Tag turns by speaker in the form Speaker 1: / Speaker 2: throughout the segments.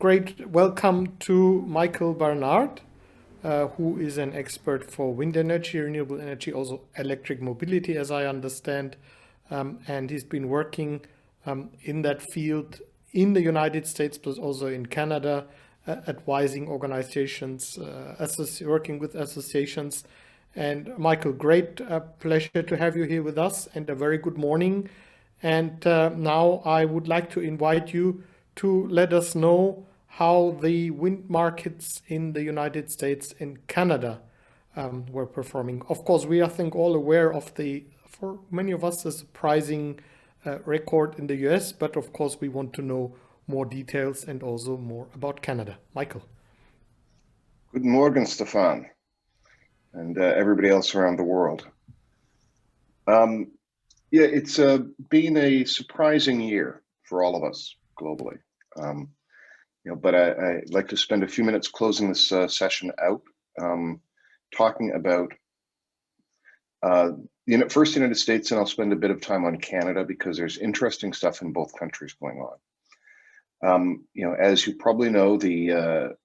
Speaker 1: great welcome to Michael Barnard, who is an expert for wind energy, renewable energy, also electric mobility, as I understand. And he's been working in that field in the United States, but also in Canada, advising organizations, working with associations. And Michael, great pleasure to have you here with us, and a very good morning. And now I would like to invite you to let us know how the wind markets in the United States and Canada were performing. Of course, we are, I think, all aware of for many of us, a surprising record in the US, but of course, we want to know more details and also more about Canada. Michael.
Speaker 2: Guten Morgen, Stefan, and everybody else around the world. Yeah, it's been a surprising year for all of us globally. But I'd like to spend a few minutes closing this session out, talking about first the United States, and I'll spend a bit of time on Canada because there's interesting stuff in both countries going on. As you probably know, the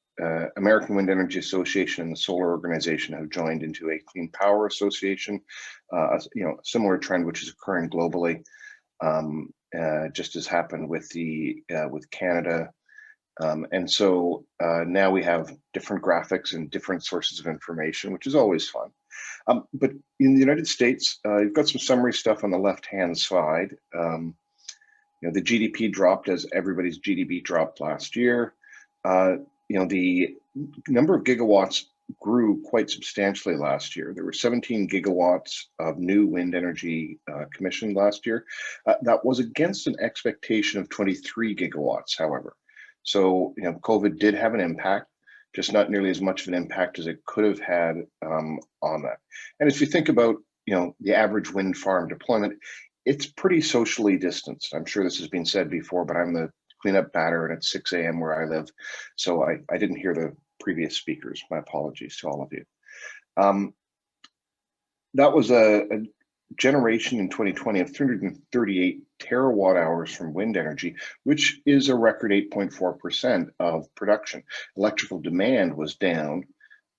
Speaker 2: American Wind Energy Association and the Solar Organization have joined into a Clean Power Association, a similar trend which is occurring globally, just as happened with Canada. And so now we have different graphics and different sources of information, which is always fun. But in the United States, you've got some summary stuff on the left-hand side. The GDP dropped as everybody's GDP dropped last year. The number of gigawatts grew quite substantially last year. There were 17 gigawatts of new wind energy commissioned last year. That was against an expectation of 23 gigawatts, however. So, COVID did have an impact, just not nearly as much of an impact as it could have had on that. And if you think about, the average wind farm deployment, it's pretty socially distanced. I'm sure this has been said before, but I'm the cleanup batter and it's 6 a.m. where I live. So I didn't hear the previous speakers. My apologies to all of you. That was a generation in 2020 of 338 terawatt hours from wind energy, which is a record 8.4% of production. Electrical demand was down,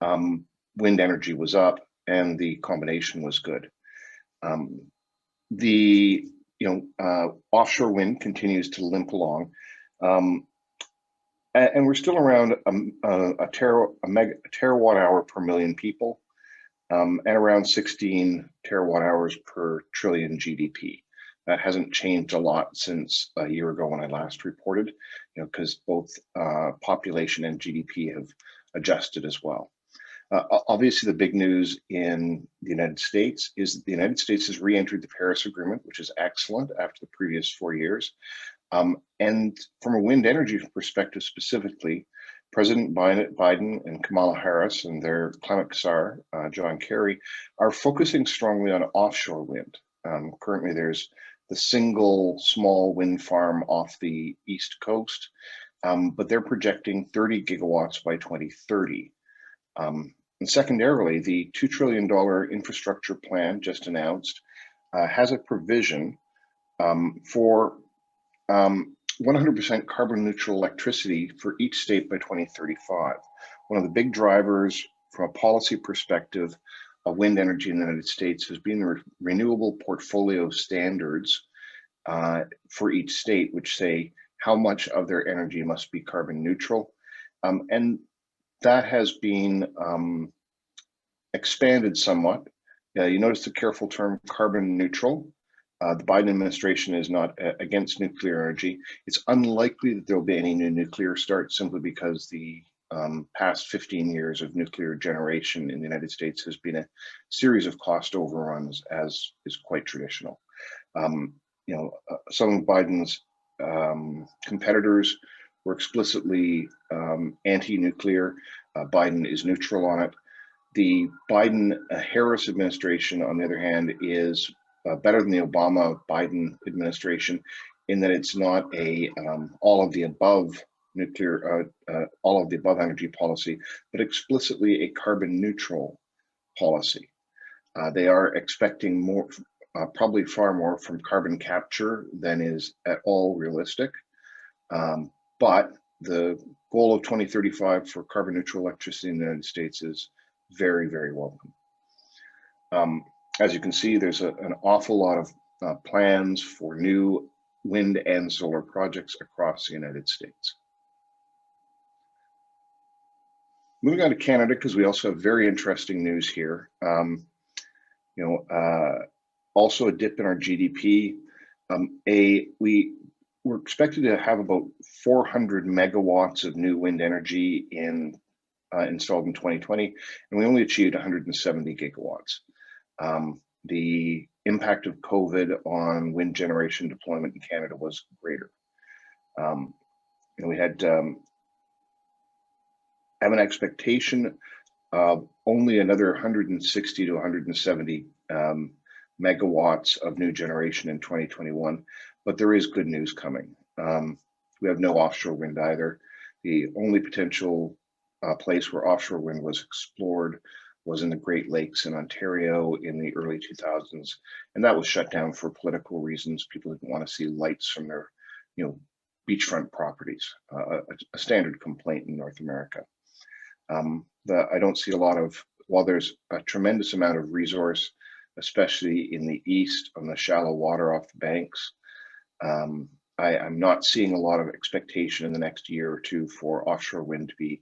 Speaker 2: wind energy was up, and the combination was good. Offshore wind continues to limp along, and we're still around a terawatt hour per million people, and around 16 terawatt hours per trillion GDP. That hasn't changed a lot since a year ago when I last reported, because both population and GDP have adjusted as well. Obviously, the big news in the United States is that the United States has re-entered the Paris Agreement, which is excellent after the previous 4 years. And from a wind energy perspective specifically, President Biden and Kamala Harris and their climate czar, John Kerry, are focusing strongly on offshore wind. Currently, there's the single small wind farm off the East Coast, but they're projecting 30 gigawatts by 2030. And secondarily, the $2 trillion infrastructure plan just announced has a provision for 100% carbon neutral electricity for each state by 2035. One of the big drivers from a policy perspective of wind energy in the United States has been the renewable portfolio standards for each state, which say how much of their energy must be carbon neutral. And that has been expanded somewhat. You notice the careful term carbon neutral. The Biden administration is not against nuclear energy. It's unlikely that there will be any new nuclear start simply because the past 15 years of nuclear generation in the United States has been a series of cost overruns, as is quite traditional. Some of Biden's competitors were explicitly anti-nuclear. Biden is neutral on it. The Biden-Harris administration, on the other hand, is better than the Obama-Biden administration in that it's not a all of the above energy policy, but explicitly a carbon neutral policy. They are expecting more, probably far more from carbon capture than is at all realistic. But the goal of 2035 for carbon neutral electricity in the United States is very, very welcome. As you can see, there's an awful lot of plans for new wind and solar projects across the United States. Moving on to Canada, because we also have very interesting news here. Also a dip in our GDP. We're expected to have about 400 megawatts of new wind energy installed in 2020, and we only achieved 170 gigawatts. The impact of COVID on wind generation deployment in Canada was greater. We had have an expectation of only another 160 to 170 megawatts of new generation in 2021, but there is good news coming. We have no offshore wind either. The only potential place where offshore wind was explored was in the Great Lakes in Ontario in the early 2000s, and that was shut down for political reasons. People didn't want to see lights from their, beachfront properties, a standard complaint in North America. I don't see a lot of, while there's a tremendous amount of resource, especially in the east on the shallow water off the banks, I'm not seeing a lot of expectation in the next year or two for offshore wind to be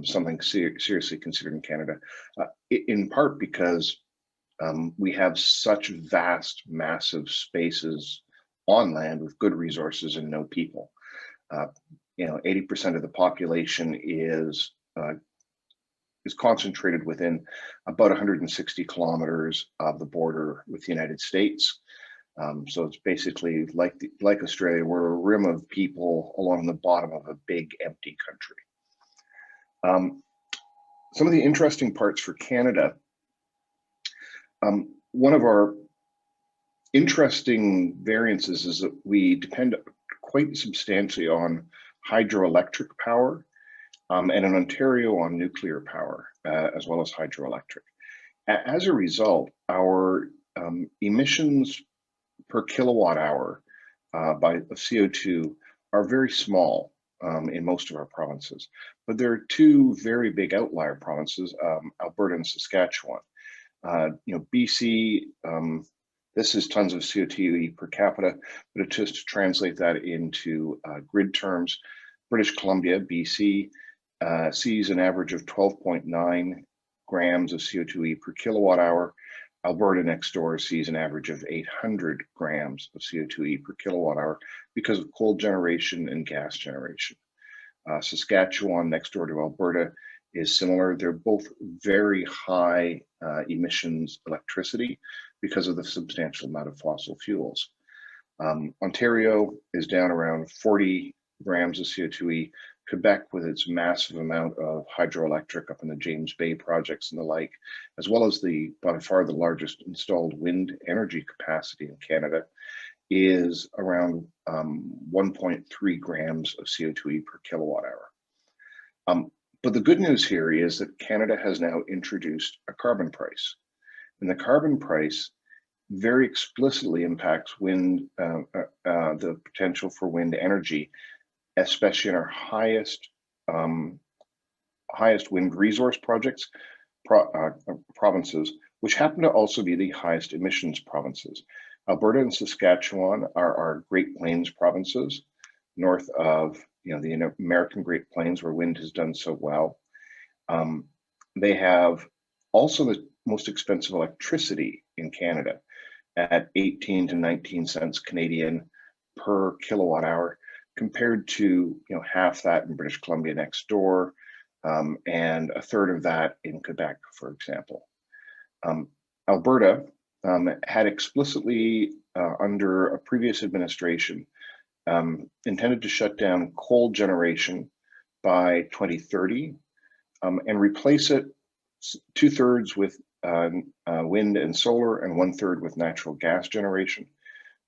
Speaker 2: something seriously considered in Canada, in part because we have such vast, massive spaces on land with good resources and no people. 80% of the population is concentrated within about 160 kilometers of the border with the United States. So it's basically like Australia, we're a rim of people along the bottom of a big empty country. Some of the interesting parts for Canada, one of our interesting variances is that we depend quite substantially on hydroelectric power, and in Ontario on nuclear power, as well as hydroelectric. As a result, our emissions per kilowatt hour of CO2 are very small in most of our provinces. But there are two very big outlier provinces, Alberta and Saskatchewan. BC, this is tons of CO2 per capita, but just to translate that into grid terms, British Columbia, BC, sees an average of 12.9 grams of CO2e per kilowatt hour. Alberta next door sees an average of 800 grams of CO2e per kilowatt hour because of coal generation and gas generation. Saskatchewan next door to Alberta is similar. They're both very high emissions electricity because of the substantial amount of fossil fuels. Ontario is down around 40 grams of CO2e. Quebec, with its massive amount of hydroelectric up in the James Bay projects and the like, as well as by far the largest installed wind energy capacity in Canada, is around 1.3 grams of CO2e per kilowatt hour. But the good news here is that Canada has now introduced a carbon price, and the carbon price very explicitly impacts wind, the potential for wind energy, especially in our highest wind resource projects, provinces, which happen to also be the highest emissions provinces. Alberta and Saskatchewan are our Great Plains provinces, north of the American Great Plains, where wind has done so well. They have also the most expensive electricity in Canada at 18 to 19 cents Canadian per kilowatt hour, compared to half that in British Columbia next door, and a third of that in Quebec, for example. Alberta had explicitly, under a previous administration, intended to shut down coal generation by 2030 and replace it 2/3 with wind and solar and 1/3 with natural gas generation.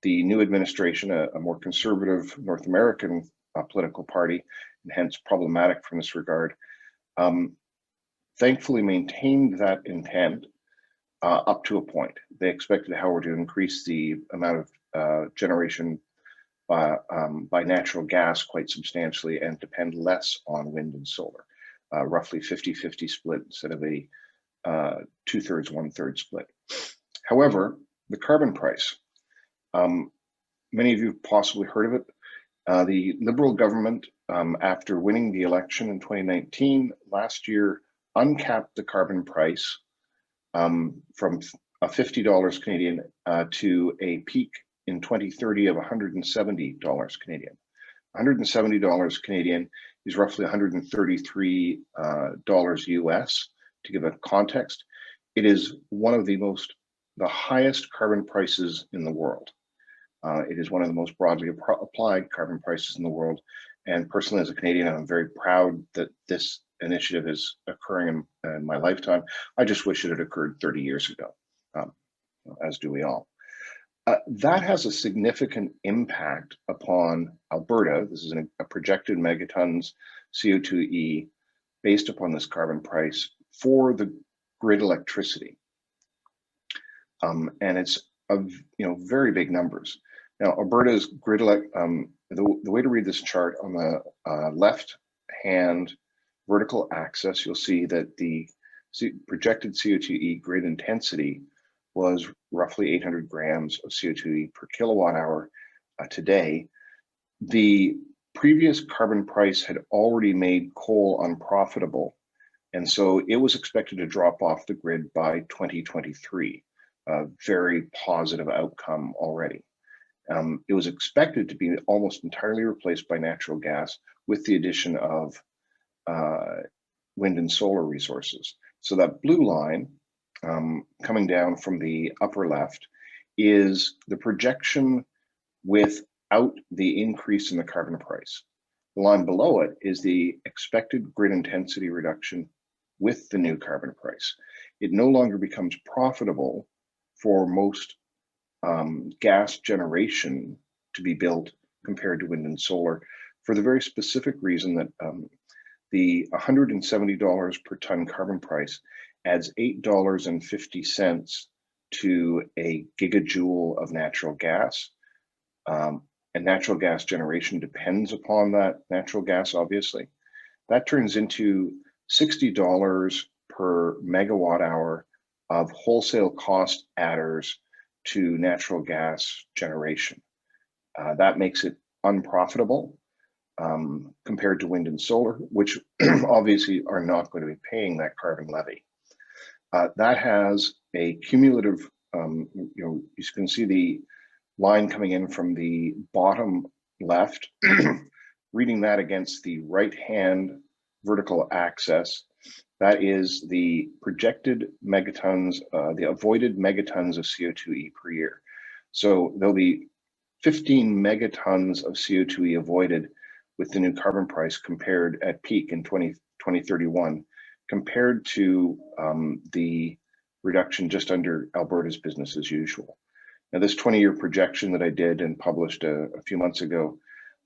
Speaker 2: The new administration, a more conservative North American political party, and hence problematic from this regard, thankfully maintained that intent up to a point. They expected, however, to increase the amount of generation by natural gas quite substantially and depend less on wind and solar, roughly 50-50 split instead of a 2/3, 1/3 split. However, the carbon price, many of you have possibly heard of it. The Liberal government, after winning the election in 2019, last year uncapped the carbon price from $50 Canadian to a peak in 2030 of $170 Canadian. $170 Canadian is roughly $133 US. To give a context, it is one of the highest carbon prices in the world. It is one of the most broadly applied carbon prices in the world. And personally, as a Canadian, I'm very proud that this initiative is occurring in my lifetime. I just wish it had occurred 30 years ago, as do we all. That has a significant impact upon Alberta. This is a projected megatons CO2e based upon this carbon price for the grid electricity. And it's of very big numbers. Now, Alberta's grid, the way to read this chart, on the left-hand vertical axis, you'll see that the projected CO2e grid intensity was roughly 800 grams of CO2e per kilowatt hour today. The previous carbon price had already made coal unprofitable, and so it was expected to drop off the grid by 2023. A very positive outcome already. It was expected to be almost entirely replaced by natural gas with the addition of wind and solar resources. So that blue line coming down from the upper left is the projection without the increase in the carbon price. The line below it is the expected grid intensity reduction with the new carbon price. It no longer becomes profitable for most gas generation to be built compared to wind and solar, for the very specific reason that the $170 per ton carbon price adds $8.50 to a gigajoule of natural gas. And natural gas generation depends upon that natural gas, obviously. That turns into $60 per megawatt hour of wholesale cost adders to natural gas generation. That makes it unprofitable compared to wind and solar, which obviously are not going to be paying that carbon levy. That has a cumulative, you can see the line coming in from the bottom left, reading that against the right-hand vertical axis. That is the projected megatons, the avoided megatons of CO2e per year. So there'll be 15 megatons of CO2e avoided with the new carbon price compared at peak in 2031, compared to the reduction just under Alberta's business as usual. Now, this 20-year projection that I did and published a few months ago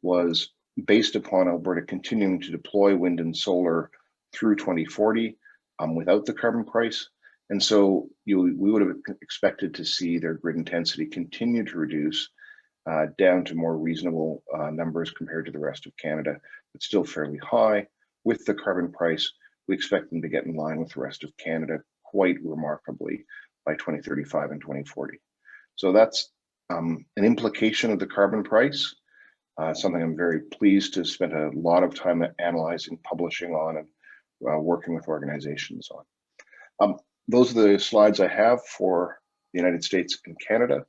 Speaker 2: was based upon Alberta continuing to deploy wind and solar through 2040 without the carbon price. And so we would have expected to see their grid intensity continue to reduce down to more reasonable numbers compared to the rest of Canada, but still fairly high. With the carbon price, we expect them to get in line with the rest of Canada quite remarkably by 2035 and 2040. So that's an implication of the carbon price, something I'm very pleased to spend a lot of time analyzing, publishing on, and working with organizations on. Those are the slides I have for the United States and Canada.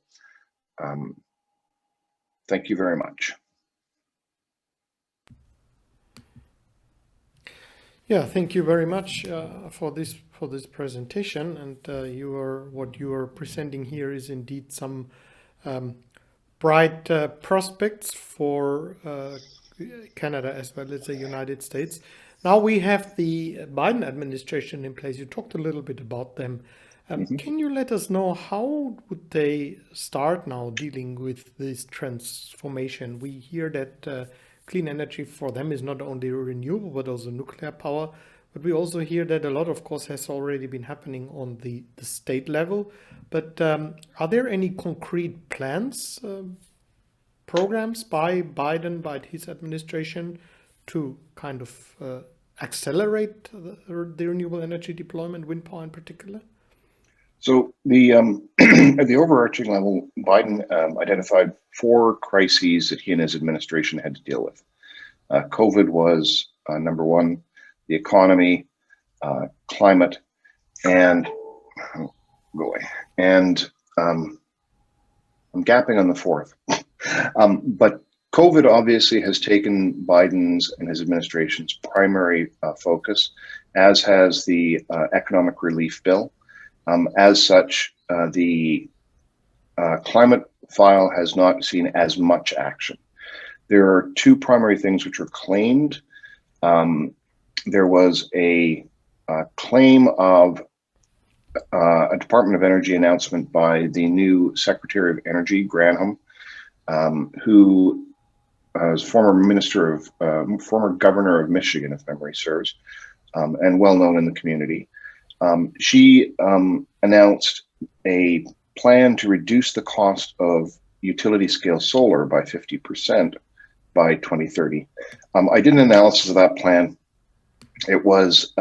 Speaker 2: Thank you very much.
Speaker 1: Yeah, thank you very much for this presentation. And what you are presenting here is indeed some bright prospects for Canada as well as the United States. Now we have the Biden administration in place. You talked a little bit about them. Can you let us know how would they start now dealing with this transformation? We hear that clean energy for them is not only renewable, but also nuclear power. But we also hear that a lot, of course, has already been happening on the state level. But are there any concrete plans programs by Biden, by his administration, to kind of accelerate the renewable energy deployment, wind power in particular?
Speaker 2: So the at the overarching level, Biden identified 4 crises that he and his administration had to deal with. COVID was number one, the economy, climate, and go away. And I'm gapping on the 4th. But COVID obviously has taken Biden's and his administration's primary focus, as has the economic relief bill. As such, the climate file has not seen as much action. There are 2 primary things which are claimed. There was a claim of a Department of Energy announcement by the new Secretary of Energy, Granholm, who was former governor of Michigan, if memory serves, and well known in the community. She announced a plan to reduce the cost of utility scale solar by 50% by 2030. I did an analysis of that plan. It was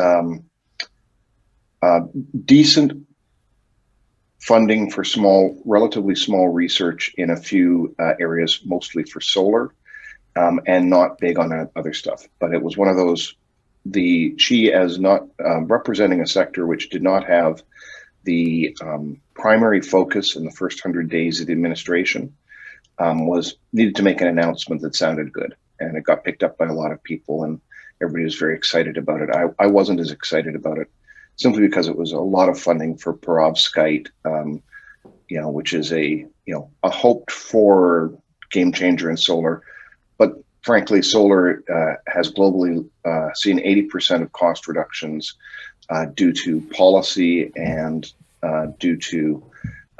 Speaker 2: decent funding for relatively small research in a few areas, mostly for solar, and not big on other stuff. But it was one of those, she as not representing a sector which did not have the primary focus in the first 100 days of the administration, needed to make an announcement that sounded good. And it got picked up by a lot of people, and everybody was very excited about it. I wasn't as excited about it, simply because it was a lot of funding for perovskite, which is a hoped for game changer in solar. But frankly, solar has globally seen 80% of cost reductions due to policy and due to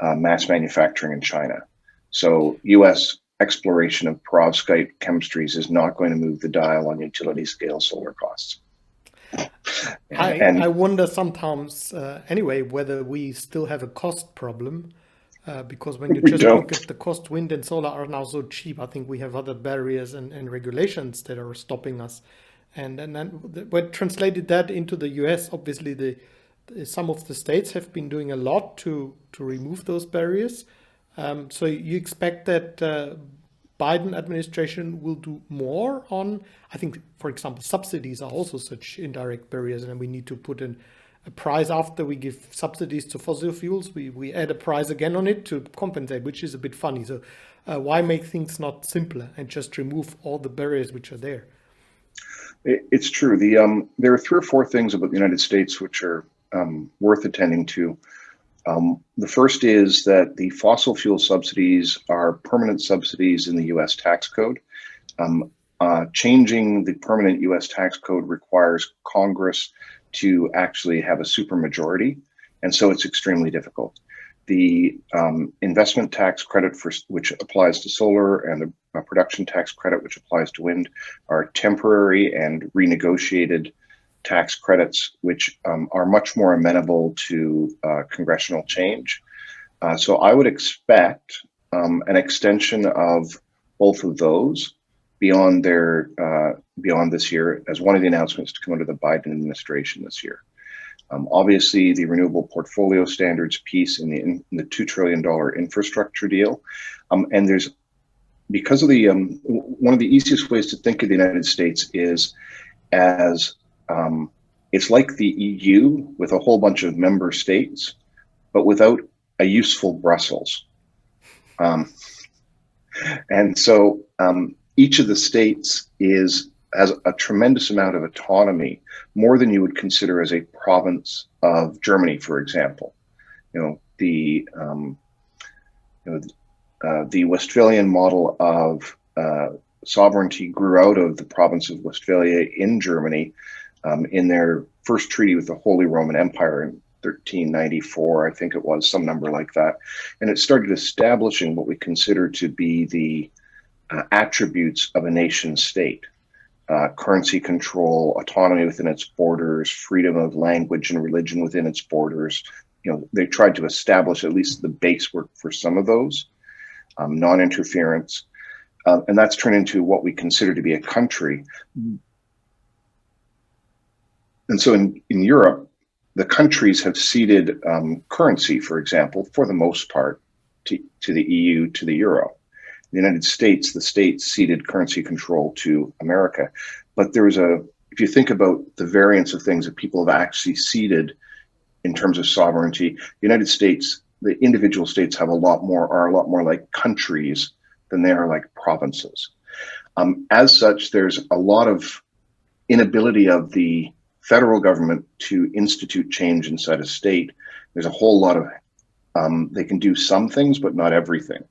Speaker 2: mass manufacturing in China. So U.S. exploration of perovskite chemistries is not going to move the dial on utility scale solar costs.
Speaker 1: I wonder sometimes, anyway, whether we still have a cost problem, because when you just look at the cost, wind and solar are now so cheap. I think we have other barriers and regulations that are stopping us. And then when translated that into the US, obviously some of the states have been doing a lot to remove those barriers. So you expect that Biden administration will do more on, I think, for example, subsidies are also such indirect barriers, and we need to put in a price after we give subsidies to fossil fuels. We add a price again on it to compensate, which is a bit funny. So why make things not simpler and just remove all the barriers which are there?
Speaker 2: It's true. There are 3 or 4 things about the United States which are worth attending to. The first is that the fossil fuel subsidies are permanent subsidies in the U.S. tax code. Changing the permanent U.S. tax code requires Congress to actually have a supermajority, and so it's extremely difficult. The investment tax credit which applies to solar, and the production tax credit which applies to wind are temporary and renegotiated tax credits, which are much more amenable to congressional change. So I would expect an extension of both of those beyond this year, as one of the announcements to come out of the Biden administration this year. Obviously, the renewable portfolio standards piece in the $2 trillion infrastructure deal, and there's, because of the one of the easiest ways to think of the United States is as it's like the EU with a whole bunch of member states, but without a useful Brussels. And so each of the states has a tremendous amount of autonomy, more than you would consider as a province of Germany, for example. The Westphalian model of sovereignty grew out of the province of Westphalia in Germany in their first treaty with the Holy Roman Empire in 1394, I think it was, some number like that. And it started establishing what we consider to be the attributes of a nation state. Currency control, autonomy within its borders, freedom of language and religion within its borders. They tried to establish at least the base work for some of those, non-interference. and that's turned into what we consider to be a country. And so in Europe, the countries have ceded currency, for example, for the most part, to the EU, to the euro. In the United States, the states ceded currency control to America. But if you think about the variance of things that people have actually ceded in terms of sovereignty, the United States, the individual states are a lot more like countries than they are like provinces. As such, there's a lot of inability of the federal government to institute change inside a state. There's a whole lot of, they can do some things, but not everything.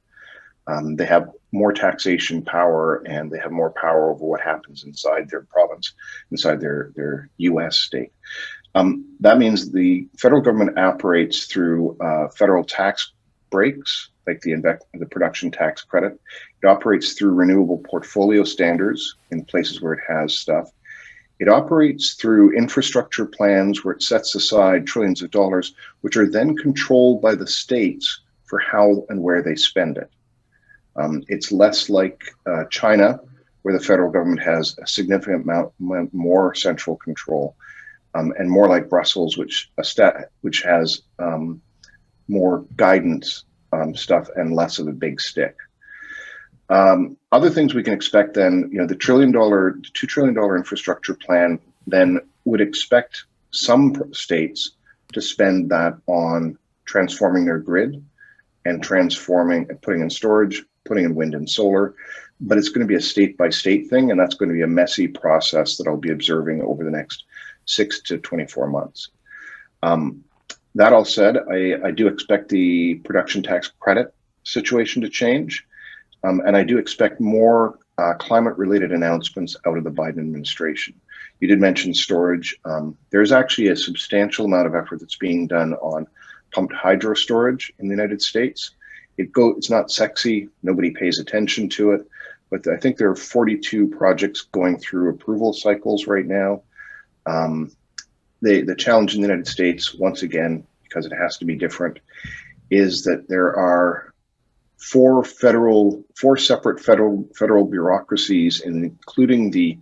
Speaker 2: They have more taxation power, and they have more power over what happens inside their province, inside their US state. That means the federal government operates through federal tax breaks, like the production tax credit. It operates through renewable portfolio standards in places where it has stuff. It operates through infrastructure plans where it sets aside trillions of dollars, which are then controlled by the states for how and where they spend it. It's less like China, where the federal government has a significant amount more central control, and more like Brussels, which has more guidance stuff and less of a big stick. Other things we can expect then, the $2 trillion infrastructure plan then would expect some states to spend that on transforming their grid and putting in storage, putting in wind and solar, but it's going to be a state by state thing, and that's going to be a messy process that I'll be observing over the next 6 to 24 months. That all said, I do expect the production tax credit situation to change. And I do expect more climate-related announcements out of the Biden administration. You did mention storage. There's actually a substantial amount of effort that's being done on pumped hydro storage in the United States. It's not sexy, nobody pays attention to it, but I think there are 42 projects going through approval cycles right now. The challenge in the United States, once again, because it has to be different, is that there are four separate federal bureaucracies, including the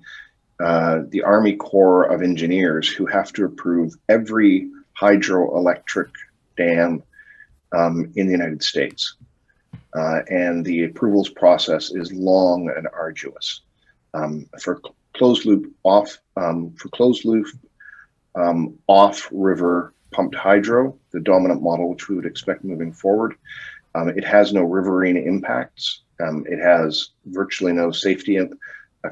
Speaker 2: Army Corps of Engineers, who have to approve every hydroelectric dam in the United States, and the approvals process is long and arduous. For closed loop off river pumped hydro, the dominant model which we would expect moving forward, it has no riverine impacts. It has virtually no safety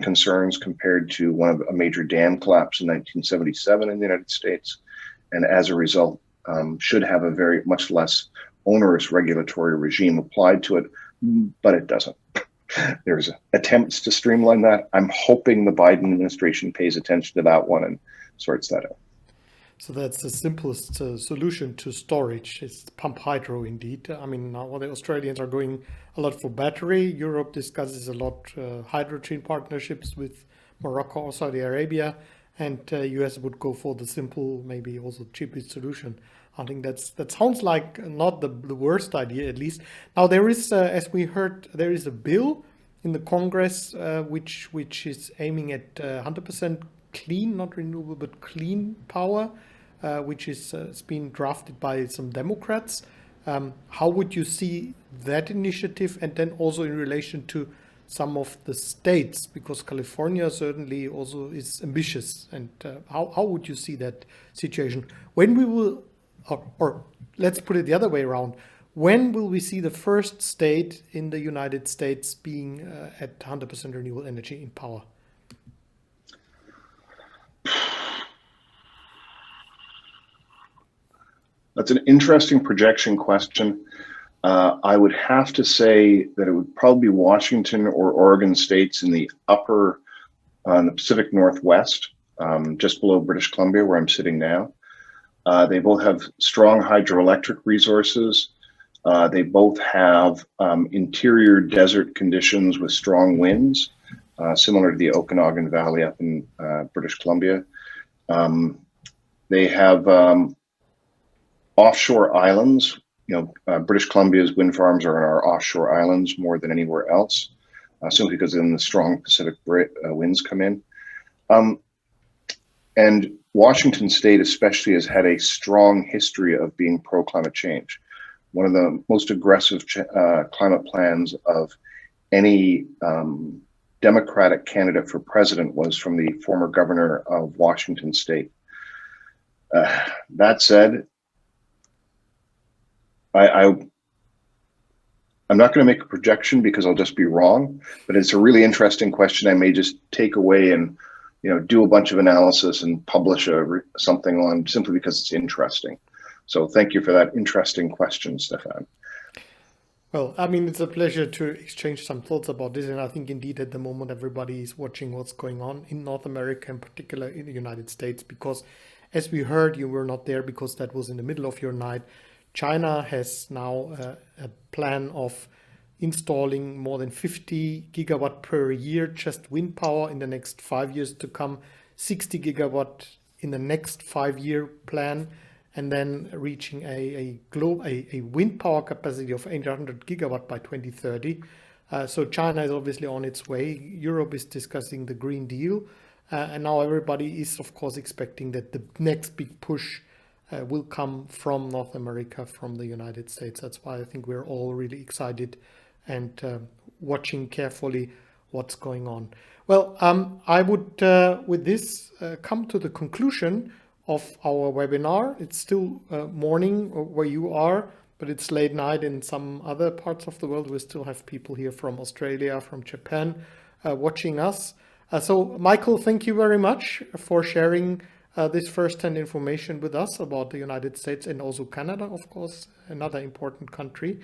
Speaker 2: concerns compared to a major dam collapse in 1977 in the United States, and as a result, should have a very much less onerous regulatory regime applied to it, but it doesn't. There's attempts to streamline that. I'm hoping the Biden administration pays attention to that one and sorts that out.
Speaker 1: So that's the simplest solution to storage. It's pump hydro indeed. I mean, now the Australians are going a lot for battery. Europe discusses a lot hydrogen partnerships with Morocco or Saudi Arabia, and US would go for the simple, maybe also cheapest solution. I think that sounds like not the worst idea, at least. Now there is, as we heard, there is a bill in the Congress which is aiming at 100% clean, not renewable, but clean power, which is being drafted by some Democrats. How would you see that initiative, and then also in relation to some of the states, because California certainly also is ambitious, and how would you see that situation? When we will, or let's put it the other way around, when will we see the first state in the United States being at 100% renewable energy in power?
Speaker 2: That's an interesting projection question. I would have to say that it would probably be Washington or Oregon states in the upper, the Pacific Northwest, just below British Columbia, where I'm sitting now. They both have strong hydroelectric resources. They both have interior desert conditions with strong winds, similar to the Okanagan Valley up in British Columbia. They have offshore islands. British Columbia's wind farms are on our offshore islands more than anywhere else. simply because then the strong Pacific winds come in. And Washington State especially has had a strong history of being pro-climate change. One of the most aggressive climate plans of any Democratic candidate for president was from the former governor of Washington State. That said, I'm not going to make a projection because I'll just be wrong, but it's a really interesting question. I may just take away and do a bunch of analysis and publish something on simply because it's interesting. So thank you for that interesting question, Stefan.
Speaker 1: Well, I mean, it's a pleasure to exchange some thoughts about this. And I think indeed at the moment, everybody is watching what's going on in North America, in particular in the United States, because as we heard, you were not there because that was in the middle of your night. China has now a plan of installing more than 50 gigawatt per year, just wind power in the next 5 years to come, 60 gigawatt in the next 5-year plan, and then reaching a wind power capacity of 800 gigawatt by 2030. So China is obviously on its way. Europe is discussing the Green Deal. And now everybody is, of course, expecting that the next big push will come from North America, from the United States. That's why I think we're all really excited and watching carefully what's going on. Well, I would, with this, come to the conclusion of our webinar. It's still morning where you are, but it's late night in some other parts of the world. We still have people here from Australia, from Japan, watching us. So, Michael, thank you very much for sharing this first-hand information with us about the United States and also Canada, of course, another important country.